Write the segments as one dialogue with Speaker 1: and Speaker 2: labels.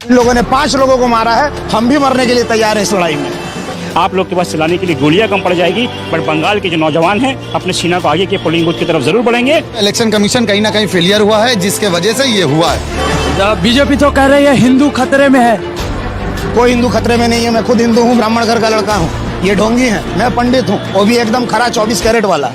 Speaker 1: इन लोगों ने 5 लोगों को मारा है, हम भी मरने के लिए तैयार हैं इस लड़ाई में।
Speaker 2: आप लोग के पास चलाने के लिए गोलियां कम पड़ जाएगी, बट बंगाल के जो नौजवान हैं अपने सीना को आगे के पोलिंग बूथ की तरफ जरूर बढ़ेंगे।
Speaker 3: इलेक्शन कमीशन कहीं ना कहीं फेलियर हुआ है, जिसके वजह से ये हुआ है।
Speaker 4: बीजेपी तो कह रही है हिंदू खतरे में है।
Speaker 1: कोई हिंदू खतरे में नहीं है, मैं खुद हिंदू हूँ, ब्राह्मण घर का लड़का हूँ। ये ढोंगी है, मैं पंडित हूँ, वो भी एकदम खरा 24 कैरेट वाला।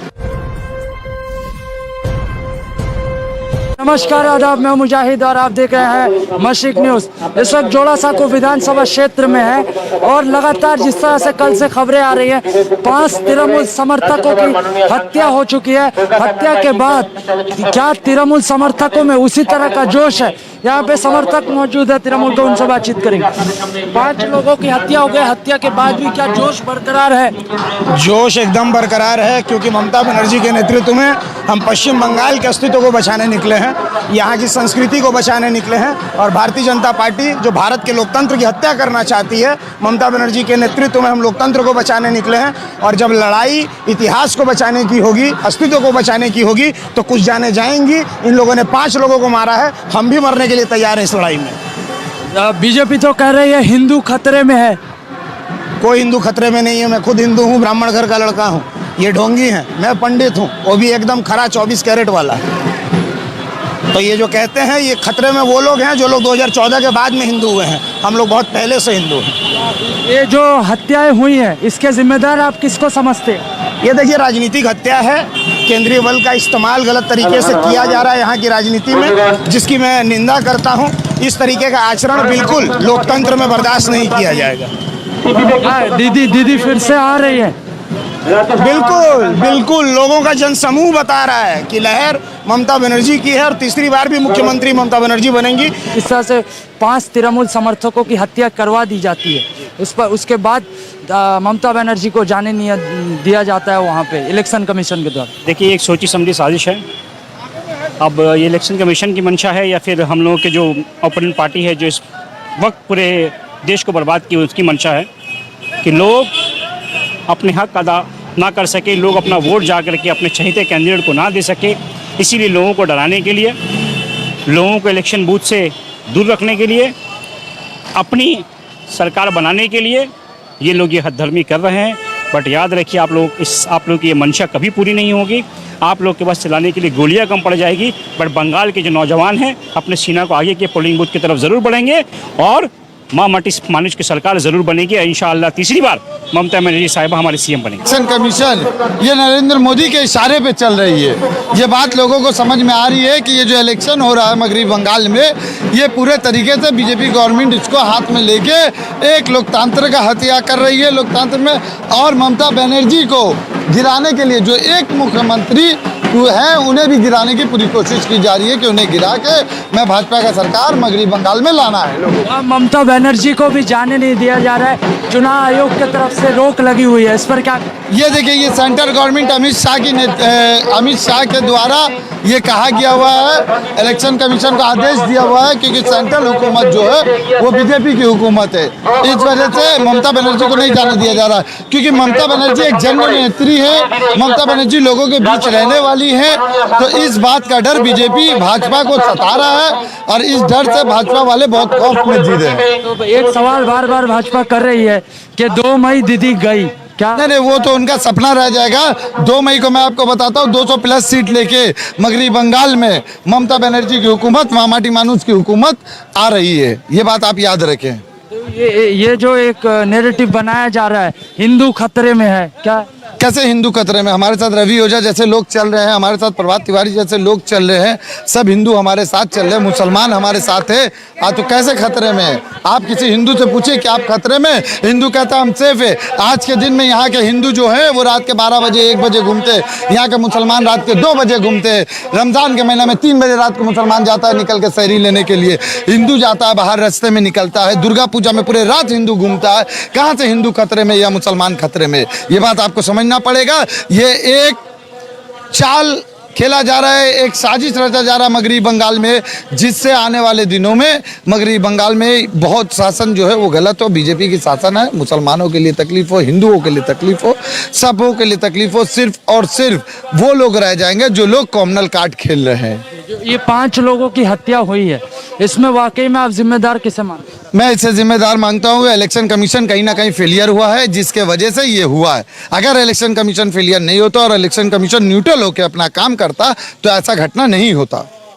Speaker 4: नमस्कार, आदाब, मैं मुजाहिद और आप देख रहे हैं मशरिक न्यूज। इस वक्त जोड़ासांको विधानसभा क्षेत्र में है और लगातार जिस तरह से कल से खबरें आ रही है, 5 तृणमूल समर्थकों की हत्या हो चुकी है। हत्या के बाद क्या तृणमूल समर्थकों में उसी तरह का जोश है? यहाँ पे समर्थक मौजूद है तृणमूल को, उनसे बातचीत करेंगे। 5 लोगों की हत्या हो गई, हत्या के बाद भी क्या जोश बरकरार है?
Speaker 1: जोश एकदम बरकरार है, क्योंकि ममता बनर्जी के नेतृत्व में हम पश्चिम बंगाल के अस्तित्व को बचाने निकले हैं, यहाँ की संस्कृति को बचाने निकले हैं। और भारतीय जनता पार्टी जो भारत के लोकतंत्र की हत्या करना चाहती है, ममता बनर्जी के नेतृत्व में हम लोकतंत्र को बचाने निकले हैं। और जब लड़ाई इतिहास को बचाने की होगी, अस्तित्व को बचाने की होगी, तो कुछ जाने जाएंगी। इन लोगों ने 5 लोगों को मारा है, हम भी मरने के लिए तैयार हैं इस लड़ाई में।
Speaker 4: बीजेपी तो कह रही है हिंदू खतरे में है।
Speaker 1: कोई हिंदू खतरे में नहीं है, मैं खुद हिंदू हूँ, ब्राह्मण घर का लड़का हूँ। ये ढोंगी है, मैं पंडित हूँ, वो भी एकदम खरा 24 कैरेट वाला। तो ये जो कहते हैं ये खतरे में वो लोग हैं जो लोग 2014 के बाद में हिंदू हुए हैं। हम लोग बहुत पहले से हिंदू हैं।
Speaker 4: ये जो हत्याएं हुई हैं, इसके जिम्मेदार आप किसको समझते हैं?
Speaker 1: ये देखिए, राजनीतिक हत्या है। केंद्रीय बल का इस्तेमाल गलत तरीके से किया जा रहा है यहाँ की राजनीति में, जिसकी मैं निंदा करता हूँ। इस तरीके का आचरण बिल्कुल लोकतंत्र में बर्दाश्त नहीं किया जाएगा।
Speaker 4: दीदी फिर से आ रही है।
Speaker 1: बिल्कुल बिल्कुल, लोगों का जनसमूह बता रहा है कि लहर ममता बनर्जी की है और तीसरी बार भी मुख्यमंत्री ममता बनर्जी बनेंगी।
Speaker 4: इस तरह से 5 तृणमूल समर्थकों की हत्या करवा दी जाती है, उसके बाद ममता बनर्जी को जाने नहीं दिया जाता है वहाँ पे इलेक्शन कमीशन के द्वारा।
Speaker 2: देखिए, एक सोची समझी साजिश है। अब ये इलेक्शन कमीशन की मंशा है या फिर हम लोगों के जो ओपोनेंट पार्टी है जो इस वक्त पूरे देश को बर्बाद की, उसकी मंशा है कि लोग अपने हक अदा ना कर सके, लोग अपना वोट जा करके अपने चहेते कैंडिडेट को ना दे सके। इसीलिए लोगों को डराने के लिए, लोगों को इलेक्शन बूथ से दूर रखने के लिए, अपनी सरकार बनाने के लिए ये लोग ये हदधर्मी कर रहे हैं। बट याद रखिए, आप लोग की ये मंशा कभी पूरी नहीं होगी। आप लोग के पास चलाने के लिए गोलियां कम पड़ जाएगी, बट बंगाल के जो नौजवान हैं अपने सीना को आगे के पोलिंग बूथ की तरफ ज़रूर बढ़ेंगे और माँ माटी मानुष की सरकार जरूर बनेगी। इंशाअल्लाह तीसरी बार ममता बनर्जी साहिबा हमारे सीएम बनेंगे।
Speaker 3: इलेक्शन कमीशन ये नरेंद्र मोदी के इशारे पे चल रही है। ये बात लोगों को समझ में आ रही है कि ये जो इलेक्शन हो रहा है मगरबी बंगाल में, ये पूरे तरीके से बीजेपी गवर्नमेंट इसको हाथ में लेके एक लोकतंत्र का हत्या कर रही है लोकतंत्र में। और ममता बनर्जी को गिराने के लिए जो एक मुख्यमंत्री है, उन्हें भी गिराने की पूरी कोशिश की जा रही है कि उन्हें गिरा के मैं भाजपा का सरकार मगरबी बंगाल में लाना है।
Speaker 4: ममता बनर्जी को भी जाने नहीं दिया जा रहा है, चुनाव आयोग की तरफ से रोक लगी हुई है, इस पर क्या?
Speaker 3: ये देखिए, ये सेंट्रल गवर्नमेंट अमित शाह के द्वारा ये कहा गया हुआ है, इलेक्शन कमीशन को आदेश दिया हुआ है, क्योंकि सेंट्रल हुकूमत जो है वो बीजेपी की हुकूमत है। इस वजह से ममता बनर्जी को नहीं जाने दिया जा रहा, क्योंकि ममता बनर्जी एक जन नेत्री है। ममता बनर्जी लोगों के बीच रहने वाली है, तो इस बात का डर बीजेपी भाजपा को सता रहा है और इस डर से भाजपा वाले बहुत खौफ में जी रहे हैं।
Speaker 4: तो एक सवाल बार बार भाजपा कर रही है कि 2 मई दीदी गई, क्या?
Speaker 3: नहीं, वो तो उनका सपना रह जाएगा। 2 मई को मैं आपको बताता हूँ 200+ सीट लेके मगरबी बंगाल में ममता बनर्जी की हुकूमत, माँ माटी मानुष की हुकूमत आ रही है। ये बात आप याद रखें।
Speaker 4: ये जो एक नैरेटिव बनाया जा रहा है हिंदू खतरे में है, क्या?
Speaker 3: कैसे हिंदू खतरे में? हमारे साथ रवि ओझा जैसे लोग चल रहे हैं, हमारे साथ प्रभात तिवारी जैसे लोग चल रहे हैं, सब हिंदू हमारे साथ चल रहे हैं, मुसलमान हमारे साथ है। तो कैसे खतरे में है? आप किसी हिंदू से पूछिए कि आप खतरे में? हिंदू कहता हम सेफ है। आज के दिन में यहाँ के हिंदू जो है वो रात के 12 बजे 1 बजे घूमते, यहाँ के मुसलमान रात के 2 बजे घूमते। रमजान के महीने में 3 बजे रात को मुसलमान जाता है निकल के सहरी लेने के लिए, हिंदू जाता है बाहर रास्ते में निकलता है। दुर्गा पूजा में पूरे रात हिंदू घूमता है। कहाँ से हिंदू खतरे में या मुसलमान खतरे में? ये बात आपको समझना पड़ेगा। ये एक चाल खेला जा रहा है, एक साजिश रचा जा रहा है मगरबी बंगाल में, जिससे आने वाले दिनों में मगरबी बंगाल में बहुत शासन जो है वो गलत हो। बीजेपी की शासन है, मुसलमानों के लिए तकलीफ हो, हिंदुओं के लिए तकलीफ हो, सबों के लिए तकलीफ हो। सिर्फ और सिर्फ वो लोग रह जाएंगे जो लोग कॉमनल कार्ड खेल रहे हैं।
Speaker 4: ये 5 लोगों की हत्या हुई है, इसमें वाकई में आप जिम्मेदार किसे मानते हैं?
Speaker 3: मैं इसे जिम्मेदार मानता हूँ। इलेक्शन कमीशन कहीं ना कहीं फेलियर हुआ है, जिसके वजह से ये हुआ है। अगर इलेक्शन कमीशन फेलियर नहीं होता और इलेक्शन कमीशन न्यूट्रल होकर अपना काम करता तो ऐसा घटना नहीं होता।